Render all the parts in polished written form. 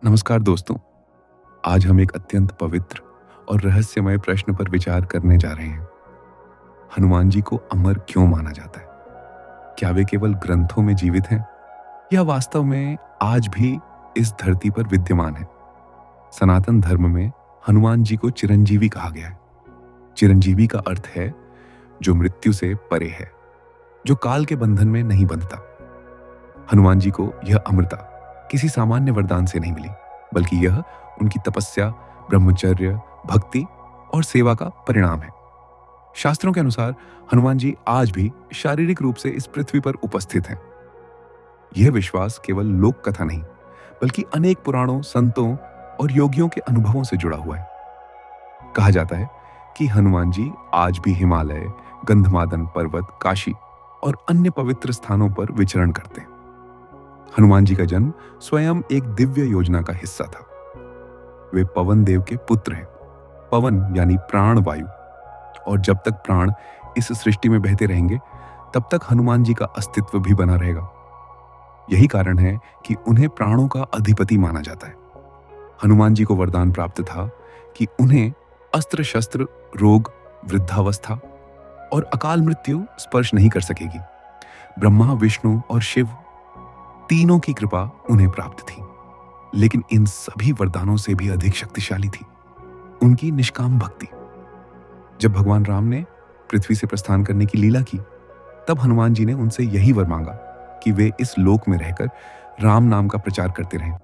नमस्कार दोस्तों। आज हम एक अत्यंत पवित्र और रहस्यमय प्रश्न पर विचार करने जा रहे हैं। हनुमान जी को अमर क्यों माना जाता है? क्या वे केवल ग्रंथों में जीवित हैं या वास्तव में आज भी इस धरती पर विद्यमान हैं? सनातन धर्म में हनुमान जी को चिरंजीवी कहा गया है। चिरंजीवी का अर्थ है जो मृत्यु से परे है, जो काल के बंधन में नहीं बंधता। हनुमान जी को यह अमरता किसी सामान्य वरदान से नहीं मिली, बल्कि यह उनकी तपस्या, ब्रह्मचर्य, भक्ति और सेवा का परिणाम है। शास्त्रों के अनुसार हनुमान जी आज भी शारीरिक रूप से इस पृथ्वी पर उपस्थित हैं। यह विश्वास केवल लोक कथा नहीं, बल्कि अनेक पुराणों, संतों और योगियों के अनुभवों से जुड़ा हुआ है। कहा जाता है कि हनुमान जी आज भी हिमालय, गंधमादन पर्वत, काशी और अन्य पवित्र स्थानों पर विचरण करते हैं। हनुमान जी का जन्म स्वयं एक दिव्य योजना का हिस्सा था। वे पवन देव के पुत्र हैं। पवन यानी प्राण वायु, और जब तक प्राण इस सृष्टि में बहते रहेंगे तब तक हनुमान जी का अस्तित्व भी बना रहेगा। यही कारण है कि उन्हें प्राणों का अधिपति माना जाता है। हनुमान जी को वरदान प्राप्त था कि उन्हें अस्त्र शस्त्र, रोग, वृद्धावस्था और अकाल मृत्यु स्पर्श नहीं कर सकेगी। ब्रह्मा, विष्णु और शिव तीनों की कृपा उन्हें प्राप्त थी। लेकिन इन सभी वरदानों से भी अधिक शक्तिशाली थी उनकी निष्काम भक्ति। जब भगवान राम ने पृथ्वी से प्रस्थान करने की लीला की, तब हनुमान जी ने उनसे यही वर मांगा कि वे इस लोक में रहकर राम नाम का प्रचार करते रहें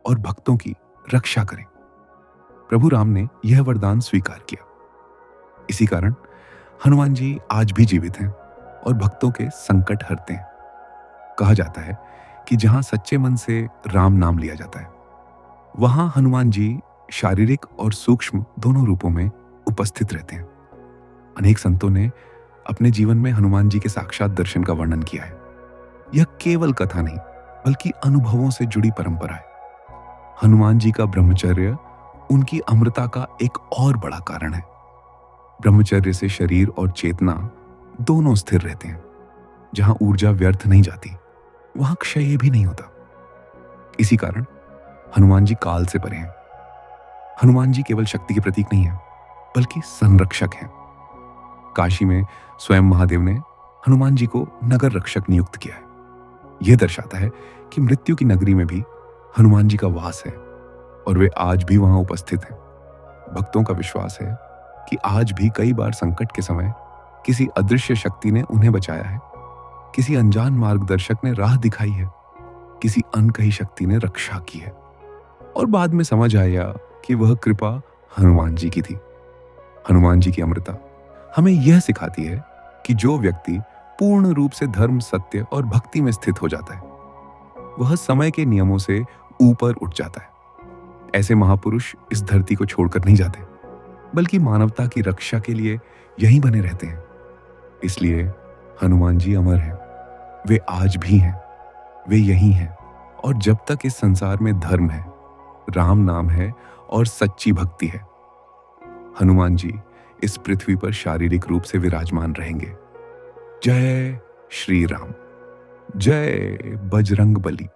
और भक्तों की रक्षा करें। प्रभु राम ने यह वरदान स्वीकार किया। इसी कारण हनुमान जी आज भी जीवित हैं और भक्तों के संकट हरते हैं। कहा जाता है कि जहां सच्चे मन से राम नाम लिया जाता है, वहां हनुमान जी शारीरिक और सूक्ष्म दोनों रूपों में उपस्थित रहते हैं। अनेक संतों ने अपने जीवन में हनुमान जी के साक्षात दर्शन का वर्णन किया है। यह केवल कथा नहीं, बल्कि अनुभवों से जुड़ी परंपरा है। हनुमान जी का ब्रह्मचर्य उनकी अमरता का एक और बड़ा कारण है। ब्रह्मचर्य से शरीर और चेतना दोनों स्थिर रहते हैं। जहां ऊर्जा व्यर्थ नहीं जाती, वहां क्षय भी नहीं होता। इसी कारण हनुमान जी काल से परे हैं। हनुमान जी केवल शक्ति के प्रतीक नहीं है, बल्कि संरक्षक हैं। काशी में स्वयं महादेव ने हनुमान जी को नगर रक्षक नियुक्त किया है। यह दर्शाता है कि मृत्यु की नगरी में भी हनुमान जी का वास है और वे आज भी वहां उपस्थित हैं। भक्तों का विश्वास है कि आज भी कई बार संकट के समय किसी अदृश्य शक्ति ने उन्हें बचाया है। किसी अनजान मार्गदर्शक ने राह दिखाई है, किसी अनकही शक्ति ने रक्षा की है, और बाद में समझ आया कि वह कृपा हनुमान जी की थी। हनुमान जी की अमरता हमें यह सिखाती है कि जो व्यक्ति पूर्ण रूप से धर्म, सत्य और भक्ति में स्थित हो जाता है, वह समय के नियमों से ऊपर उठ जाता है। ऐसे महापुरुष इस धरती को छोड़कर नहीं जाते, बल्कि मानवता की रक्षा के लिए यहीं बने रहते हैं। इसलिए हनुमान जी अमर हैं। वे आज भी हैं, वे यही हैं, और जब तक इस संसार में धर्म है, राम नाम है और सच्ची भक्ति है, हनुमान जी इस पृथ्वी पर शारीरिक रूप से विराजमान रहेंगे। जय श्री राम, जय बजरंग बली।